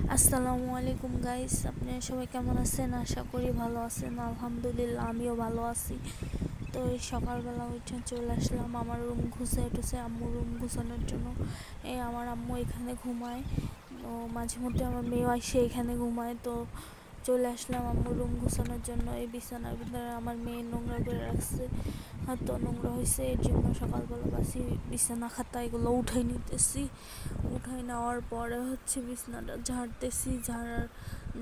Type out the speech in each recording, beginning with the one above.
আসসালামু আলাইকুম গাইস, আপনারা সবাই কেমন আছেন? আশা করি ভালো আছেন। আলহামদুলিল্লাহ আমিও ভালো আছি। তো এই সকালবেলা উঠে চলে আসলাম আমার রুম টুসে আম্মুর রুম গুছানোর জন্য। আমার আম্মু এখানে ঘুমায়, তো মাঝে মধ্যে আমার মেয়েও এসে এখানে ঘুমায়। তো চলে আসলাম আম্মুর রুম গুছানোর জন্য। এই বিছানার ভিতরে আমার মেয়ে নোংরা করে রাখছে, হয়তো নোংরা হয়েছে, এর জন্য সকালবেলা বাসি বিছানা খাতা এগুলো উঠাই নিতেছি। উঠাই নেওয়ার পরে বিছানাটা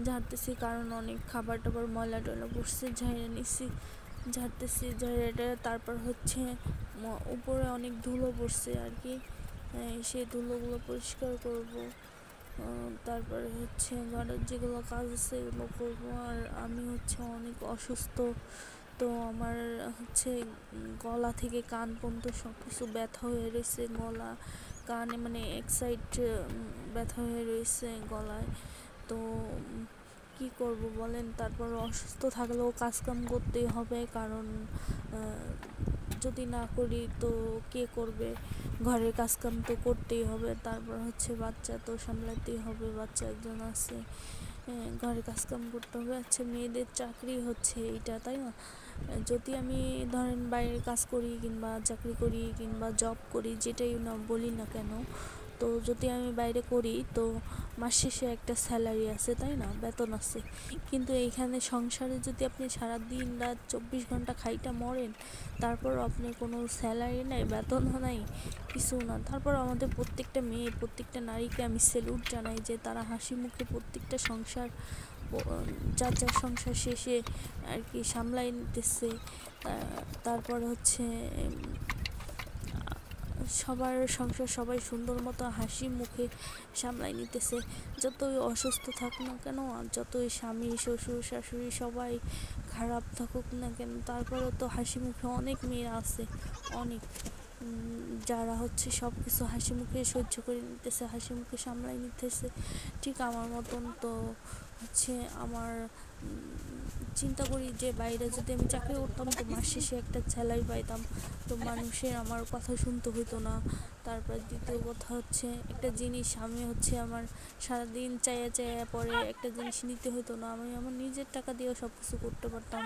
ঝাড়তেছি কারণ অনেক খাবার টাবার ময়লা টয়লা পড়ছে, ঝাড়তেছি ঝাড়ে। তারপর উপরে অনেক ধুলো পড়ছে আর কি, সেই ধুলোগুলো পরিষ্কার করব। তারপরে ঘরের যেগুলো কাজ আছে এগুলো করবো। আর আমি অনেক অসুস্থ, তো আমার গলা থেকে কান পর্যন্ত সব কিছু ব্যথা হয়ে রয়েছে। গলা কানে মানে এক সাইড ব্যথা হয়ে রয়েছে গলায়। তো কি করব বলেন? তারপর অসুস্থ থাকলেও কাজকাম করতেই হবে, কারণ যদি না করি তো কে করবে? ঘরের কাজকাম তো করতেই হবে। তারপর বাচ্চা তো সামলাতেই হবে, বাচ্চা একজন আছে, ঘরে কাজকাম করতে হবে। মেয়েদের চাকরি এইটা, তাই না? যদি আমি ধরেন বাইরে কাজ করি কিংবা চাকরি করি কিংবা জব করি, যেটাই না বলি না কেন, তো যদি আমি বাইরে করি তো মাস শেষে একটা স্যালারি আছে, তাই না? বেতন আছে। কিন্তু এইখানে সংসারে যদি আপনি সারাদিন রাত 24 ঘন্টা খাইটা মরেন, তারপর আপনার কোনো স্যালারি নাই, বেতনও নাই, কিছু না। তারপর আমাদের প্রত্যেকটা মেয়ে, প্রত্যেকটা নারীকে আমি স্যালুট জানাই যে তারা হাসি মুখে প্রত্যেকটা সংসার, যার যার সংসার শেষে আর কি সামলাই নিতেছে। তারপর সবার সংসার সবাই সুন্দর মতো হাসি মুখে সামলাই নিতেছে। যতই অসুস্থ থাকুক না কেন, আর যতই স্বামী শ্বশুর শাশুড়ি সবাই খারাপ থাকুক না কেন, তারপরেও তো হাসি মুখে অনেক মেয়েরা আছে, অনেক যারা সব কিছু হাসি মুখে সহ্য করে নিতেছে, হাসি মুখে সামলাই নিতেছে, ঠিক আমার মতন। তো আমার চিন্তা করি যে বাইরে যদি আমি চাকরি করতাম তো মাস শেষে একটা স্যালারি পাইতাম, তো মানুষের আমার কথা শুনতে হতো না। তারপর দ্বিতীয় কথা একটা জিনিস আমি আমার সারাদিন চাইয়া চাইয়া পরে একটা জিনিস নিতে হতো না। আমি আমার নিজের টাকা দিয়েও সব কিছু করতে পারতাম।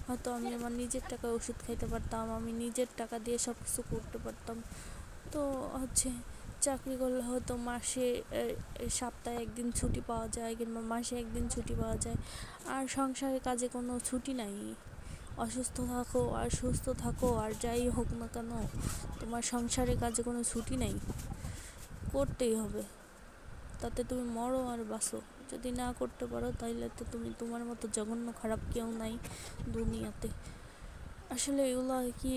হয়তো আমি আমার নিজের টাকায় ওষুধ খাইতে পারতাম, আমি নিজের টাকা দিয়ে সব কিছু করতে পারতাম। তো চাকরি করলে হয়তো মাসে সপ্তাহে একদিন ছুটি পাওয়া যায় কিংবা মাসে একদিন ছুটি পাওয়া যায়। আর সংসারের কাজে কোনো ছুটি নাই। অসুস্থ থাকো আর সুস্থ থাকো আর যাই হোক না কেন, তোমার সংসারের কাজে কোনো ছুটি নাই, করতেই হবে। তাতে তুমি মরো আর বাঁচো, যদি না করতে পারো তাহলে তো তুমি, তোমার মতো জঘন্য খারাপ কেউ নাই দুনিয়াতে। আসলে এগুলো আর কি,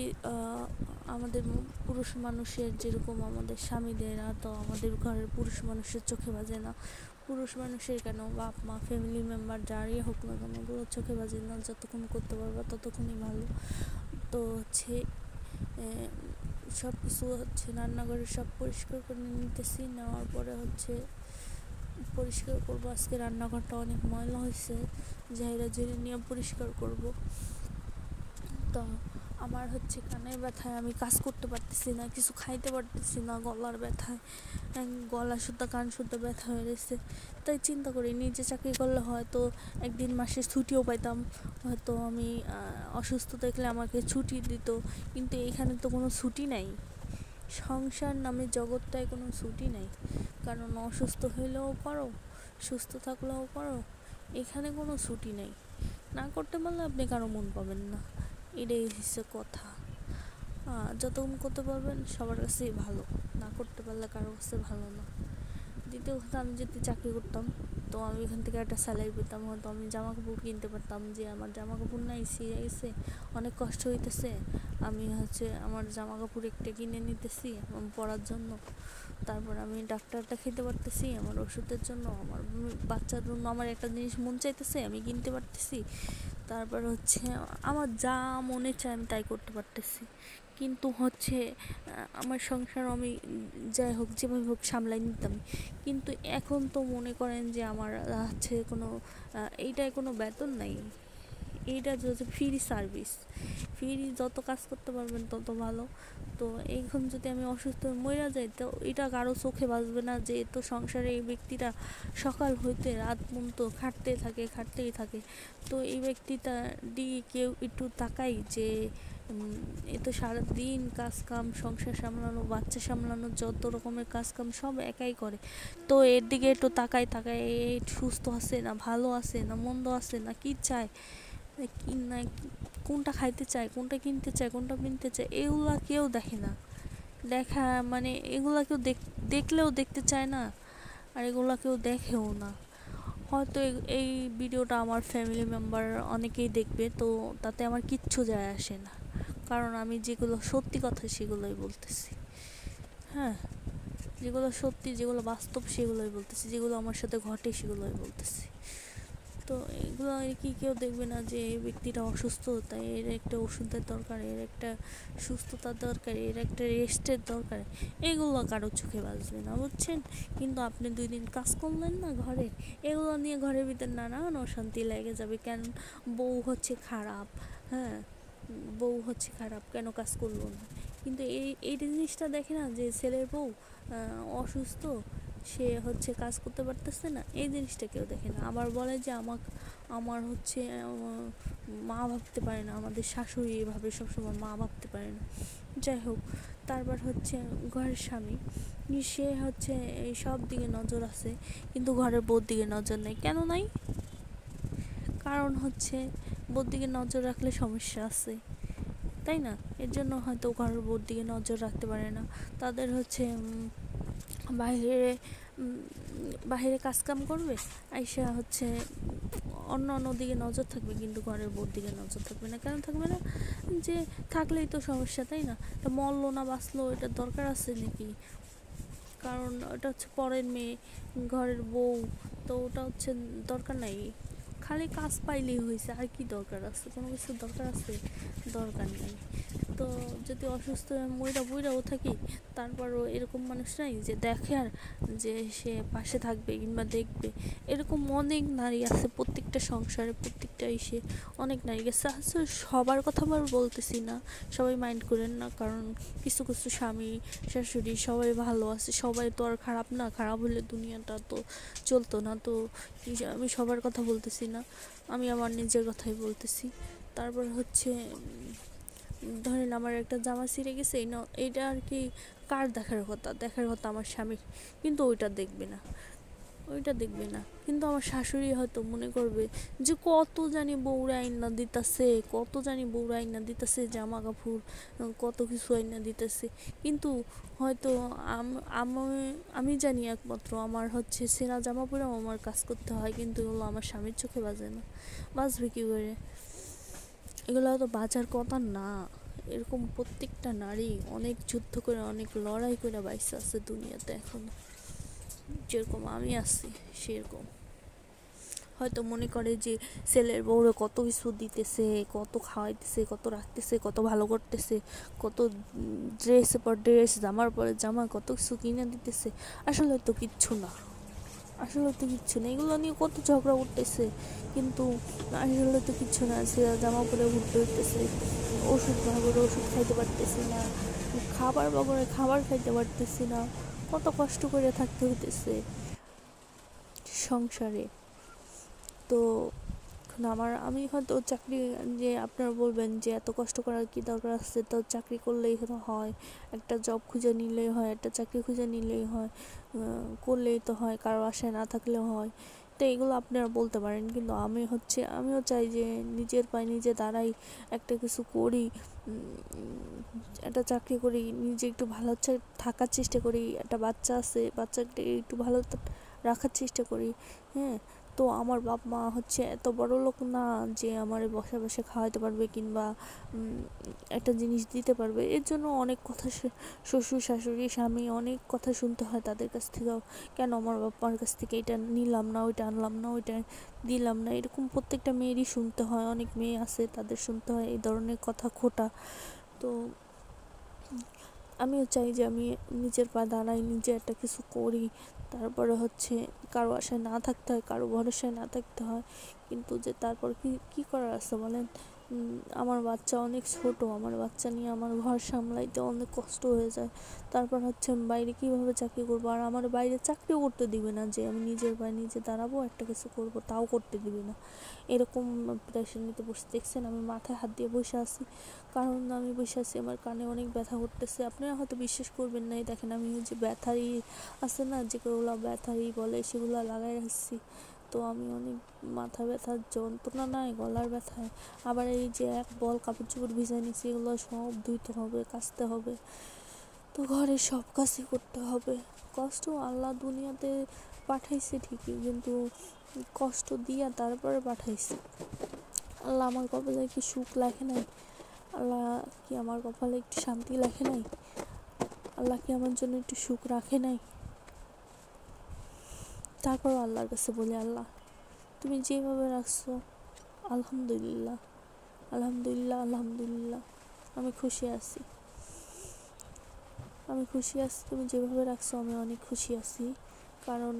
আমাদের পুরুষ মানুষের যেরকম আমাদের স্বামীদের, তো আমাদের ঘরের পুরুষ মানুষের চোখে বাজে না। পুরুষ মানুষের কেন, বাপ মা ফ্যামিলি মেম্বার যারই হোক না কেন, ওগুলো চোখে বাজে না। যতক্ষণ করতে পারবা ততক্ষণই ভালো। তো সব কিছু রান্নাঘরে সব পরিষ্কার করে নিতেছি। নেওয়ার পরে পরিষ্কার করবো। আজকে রান্নাঘরটা অনেক ময়লা হয়েছে, ঝাইরা ঝেড়ে নিয়ে পরিষ্কার করব। তো আমার কানের ব্যথায় আমি কাজ করতে পারতেছি না, কিছু খাইতে পারতেছি না, গলার ব্যথায় গলা সুদ্ধা কান সুদ্ধা ব্যথা হয়ে গেছে। তাই চিন্তা করি নিজে চাকরি করলে হয়তো একদিন মাসের ছুটিও পাইতাম, হয়তো আমি অসুস্থ দেখলে আমাকে ছুটি দিত। কিন্তু এখানে তো কোনো ছুটি নাই, সংসার নামে জগৎটায় কোনো ছুটি নাই। কারণ অসুস্থ হইলেও করো, সুস্থ থাকলেও করো, এখানে কোনো ছুটি নেই। না করতে পারলে আপনি কারো মন পাবেন না, এটাই হচ্ছে কথা। যতক্ষণ করতে পারবেন সবার কাছেই ভালো, না করতে পারলে কারো কাছে ভালো না। দ্বিতীয় কথা, আমি যদি চাকরি করতাম তো আমি এখান থেকে একটা স্যালারি পেতাম, হয়তো আমি জামা কাপড় কিনতে পারতাম। যে আমার জামা কাপড় নাই, ছিঁড়ে গেছে, অনেক কষ্ট হইতেছে, আমি আমার জামা কাপড় একটা কিনে নিতেছি পরার জন্য। তারপর আমি ডাক্তারটা খেতে পারতেছি আমার ওষুধের জন্য, আমার বাচ্চার জন্য আমার একটা জিনিস মন চাইতেছে আমি কিনতে পারতেছি। তারপর আমার যা মনে চায় আমি তাই করতে পারতেছি। কিন্তু আমার সংসার আমি যাই হোক যেভাবে হোক সামলাই নিতাম। কিন্তু এখন তো মনে করেন যে আমার কোনো এইটায় কোনো বেতন নাই, এইটা ফ্রি সার্ভিস, ফ্রি যত কাজ করতে পারবেন তত ভালো। তো এইখন যদি আমি অসুস্থ হয়ে মইরা যাই, তো এটা কারো চোখে বাজবে না যে তো সংসারে এই ব্যক্তিটা সকাল হইতে রাত পর্যন্ত খাটতেই থাকে। তো এই ব্যক্তিটা দিকে কেউ একটু তাকাই যে এ তো সারাদিন কাজ কাম, সংসার সামলানো, বাচ্চা সামলানো, যত রকমের কাজ কাম সব একাই করে। তো এর দিকে একটু তাকাই এই সুস্থ আছে না ভালো আছে না মন্দ আছে না কি চায় কি না, কোনটা খাইতে চায়, কোনটা কিনতে চায়, কোনটা কিনতে চায়, এগুলা কেউ দেখে না। দেখা মানে এগুলা কেউ দেখলেও দেখতে চায় না, আর এগুলা কেউ দেখেও না। হয়তো এই ভিডিওটা আমার ফ্যামিলি মেম্বার অনেকেই দেখবে, তো তাতে আমার কিচ্ছু যায় আসে না, কারণ আমি যেগুলো সত্যি কথা সেগুলোই বলতেছি। হ্যাঁ, যেগুলো সত্যি, যেগুলো বাস্তব সেগুলোই বলতেছি, যেগুলো আমার সাথে ঘটে সেগুলোই বলতেছি। তো এগুলো আর কি কেউ দেখবে না যে এই ব্যক্তিটা অসুস্থ, তাই এর একটা ওষুধের দরকার, এর একটা সুস্থতার দরকার, এর একটা রেস্টের দরকার, এগুলো কারো চোখে বাজবে না, বুঝছেন? কিন্তু আপনি 2 দিন কাজ করলেন না ঘরে, এগুলো নিয়ে ঘরের ভিতর নানান অশান্তি লেগে যাবে। কেন বউ হচ্ছে খারাপ, হ্যাঁ বউ হচ্ছে খারাপ, কেন কাজ করলো না? কিন্তু এই জিনিসটা দেখে না যে ছেলের বউ অসুস্থ, সে হচ্ছে কাজ করতে পারতেছে না, এই জিনিসটা কেউ দেখে না। আবার বলে যে আমার হচ্ছে মা ভাবতে পারে না, আমাদের শাশুড়ি এভাবে সবসময় মা ভাবতে পারে না। যাই হোক, তারপর হচ্ছে ঘরের স্বামী, সে হচ্ছে এই সব দিকে নজর আছে, কিন্তু ঘরের বউর দিকে নজর নেই। কেন নাই? কারণ হচ্ছে বউর দিকে নজর রাখলে সমস্যা আছে, তাই না? এর জন্য হয়তো ঘরের বউর দিকে নজর রাখতে পারে না। তাদের হচ্ছে বাইরে বাহিরে কাজকাম করবে, আইসা হচ্ছে অন্য দিকে নজর থাকবে, কিন্তু ঘরের বউর দিকে নজর থাকবে না। কেন থাকবে না? যে থাকলেই তো সমস্যা, তাই না? এটা মরলো না বাঁচলো এটার দরকার আছে নাকি? কারণ ওটা হচ্ছে পরের মেয়ে, ঘরের বউ, তো ওটা হচ্ছে দরকার নাই। খালি কাজ পাইলেই হয়েছে, আর কি দরকার আছে? কোনো কিছুর দরকার আছে? দরকার নেই। তো যদি অসুস্থ হয়ে বইরাও থাকি, তারপরও এরকম মানুষ নাই যে দেখে আর যে সে পাশে থাকবে কিংবা দেখবে। এরকম অনেক নারী আছে প্রত্যেকটা সংসারে, প্রত্যেকটা ইসে অনেক নারী গেছে। আসলে সবার কথা আবার বলতেছি না, সবাই মাইন্ড করেন না, কারণ কিছু কিছু স্বামী শাশুড়ি সবাই ভালো আছে, সবাই তো আর খারাপ না, খারাপ হলে দুনিয়াটা তো চলতো না। তো আমি সবার কথা বলতেছি না, আমি আমার নিজের কথাই বলতেছি। তারপর হচ্ছে ধরেন আমার একটা জামা ছিঁড়ে গেছে, এইটা আর কি কার দেখার কথা আমার স্বামীর, কিন্তু ওইটা দেখবে না। কিন্তু আমার শাশুড়ি হয়তো মনে করবে যে কত জানি বউরা আইনা দিতেছে জামা কাপড়, কত কিছু আইনা দিতেছে, কিন্তু হয়তো আমি জানি একমাত্র আমার হচ্ছে ছেঁড়া জামা পরেও আমার কাজ করতে হয়, কিন্তু এগুলো আমার স্বামীর চোখে বাজে না। বাজবে কি করে? এগুলো তো বাজার কথা না। এরকম প্রত্যেকটা নারী অনেক যুদ্ধ করে, অনেক লড়াই করে বাইসে আছে দুনিয়াতে এখনো, যেরকম আমি আছি সেরকম। হয়তো মনে করে যে ছেলের বউরে কত কিছু দিতেছে, কত খাওয়াইতেছে, কত রাখতেছে, কত ভালো করতেছে, কত ড্রেসের পর ড্রেস, জামার পরে জামা, কত কিছু কিনে দিতেছে। আসলে তো কিচ্ছু না, এগুলো নিয়ে কত ঝগড়া করতেছে, কিন্তু আসলে তো কিচ্ছু না। জামা পরে ঘুরতে হইতেছে, ওষুধ বাবরে ওষুধ খাইতে পারতেছি না, খাবার বাবরে খাবার খাইতে পারতেছি না, কত কষ্ট করে থাকতে হইতেছে সংসারে। তো আমি হয়তো চাকরি, যে আপনারা বলবেন যে এত কষ্ট করার কি দরকার আছে, তো চাকরি করলেই হয়, একটা জব খুঁজে নিলেই হয়, একটা চাকরি খুঁজে নিলেই হয়, করলেই তো হয়, কারো আশায় না থাকলেও হয়। তো এগুলো আপনারা বলতে পারেন, কিন্তু আমিও চাই যে নিজের পায়ে নিজে দাঁড়াই, একটা কিছু করি, একটা চাকরি করি, নিজে একটু ভালো থাকার চেষ্টা করি, একটা বাচ্চা আছে, বাচ্চাকে একটু ভালো রাখার চেষ্টা করি। হ্যাঁ, তো আমার বাপ মা হচ্ছে এত বড় লোক না যে আমার বসে বসে খাওয়াতে পারবে কিংবা একটা জিনিস দিতে পারবে। এর জন্য অনেক কথা শ্বশুর শাশুড়ি স্বামী অনেক কথা শুনতে হয় তাদের কাছ থেকেও। কেন আমার বাপ মার কাছ থেকে এটা নিলাম না, ওইটা আনলাম না, ওইটা দিলাম না, এরকম প্রত্যেকটা মেয়েরই শুনতে হয়। অনেক মেয়ে আছে তাদের শুনতে হয় এই ধরনের কথা খোটা। তো আমিও চাই যে আমি নিজের পা দাঁড়াই, নিজে একটা কিছু করি, তারপরে হচ্ছে কারো আশায় না থাকতে হয়, কারো ভরসায় না থাকতে হয়। কিন্তু যে তারপর কি করার আছে বলেন? আমার বাচ্চা অনেক ছোট, আমার বাচ্চা নিয়ে আমার ঘর সামলাইতে অনেক কষ্ট হয়ে যায়। তারপর হচ্ছে আমি বাইরে কীভাবে চাকরি করবো, আর আমার বাইরে চাকরিও করতে দিবে না, যে আমি নিজের পায়ে নিজে দাঁড়াবো একটা কিছু করবো তাও করতে দিবে না। এরকম প্রেশার নিতে বসে দেখছেন আমি মাথায় হাত দিয়ে বসে আছি, কারণ আমি বসে আছি আমার কানে অনেক ব্যথা করতেছে। আপনারা হয়তো বিশ্বাস করবেন না, এই দেখেন আমি যে ব্যথারি আছে না, যেগুলো ব্যথারি বলে সেগুলো লাগাই রাখছি। তো আমি অনেক মাথা ব্যথার যন্ত্রণা নাই, গলার ব্যথায়, আবার এই যে এক বল কাপড় চোপড় ভিজাই নিছি এগুলো সব ধুইতে হবে, কাচতে হবে, তো ঘরে সব কাজই করতে হবে। কষ্ট আল্লাহ দুনিয়াতে পাঠাইছে ঠিকই, কিন্তু কষ্ট দিয়া তারপরে পাঠাইছে। আল্লাহ আমার কপালে কি সুখ লেখে নাই? আল্লাহ কি আমার কপালে একটু শান্তি লেখে নাই? আল্লাহ কি আমার জন্য একটু সুখ রাখে নাই? তারপর আল্লাহর কাছে বলি, আল্লাহ তুমি যেভাবে রাখছো, আলহামদুলিল্লাহ, আলহামদুলিল্লাহ, আলহামদুলিল্লাহ, আমি খুশি আছি, আমি খুশি আছি, তুমি যেভাবে রাখছো আমি অনেক খুশি আছি। কারণ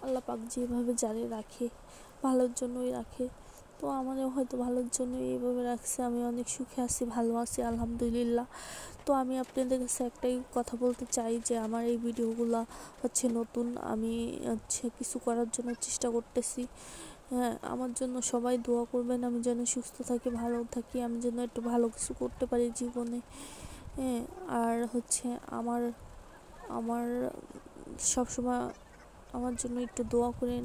আল্লাহ পাক যেভাবে যারে রাখে ভালোর জন্যই রাখে, তো আমারও হয়তো ভালোর জন্য এইভাবে রাখছে, আমি অনেক সুখে আছি, ভালো আছি, আলহামদুলিল্লাহ। তো আমি আপনাদের কাছে একটাই কথা বলতে চাই যে আমার এই ভিডিওগুলো হচ্ছে নতুন, আমি হচ্ছে কিছু করার জন্য চেষ্টা করতেছি। হ্যাঁ, আমার জন্য সবাই দোয়া করবেন, আমি যেন সুস্থ থাকি, ভালো থাকি, আমি যেন একটু ভালো কিছু করতে পারি জীবনে। হ্যাঁ, আর হচ্ছে আমার আমার সবসময় আমার জন্য একটু দোয়া করেন,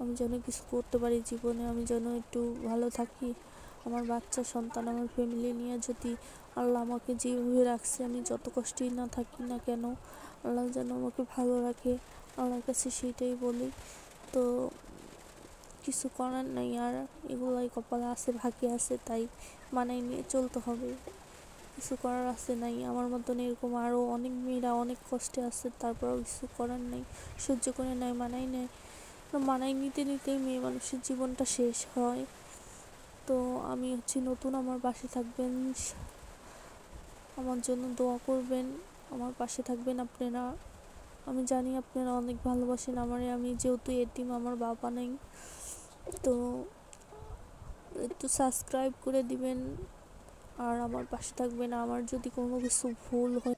আমি যেন কিছু করতে পারি জীবনে, আমি যেন একটু ভালো থাকি। আমার বাচ্চা সন্তান, আমার ফ্যামিলি নিয়ে যদি আল্লাহ আমাকে যেভাবে রাখছে, আমি যত কষ্টেই না থাকি না কেন, আল্লাহ যেন আমাকে ভালো রাখে, আল্লাহর কাছে সেইটাই বলি। তো কিছু করার নাই, আর এগুলাই কপালে আছে, ভাগ্যে আছে, তাই মানায় নিয়ে চলতে হবে। কিছু করার আছে নাই, আমার মতন এরকম আরও অনেক মেয়েরা অনেক কষ্টে আছে, তারপরেও কিছু করার নাই, সহ্য করে নেয়, মানায় নেয়। মানায় নিতে নিতে মেয়ে মানুষের জীবনটা শেষ হয়। তো আমি হচ্ছে নতুন, আমার পাশে থাকবেন, আমার জন্য দোয়া করবেন, আমার পাশে থাকবেন আপনারা। আমি জানি আপনারা অনেক ভালোবাসেন আমারে, আমি যেহেতু এতিম, আমার বাবা নেই, তো একটু সাবস্ক্রাইব করে দিবেন আর আমার পাশে থাকবেন। আমার যদি কোনো কিছু ভুল হয়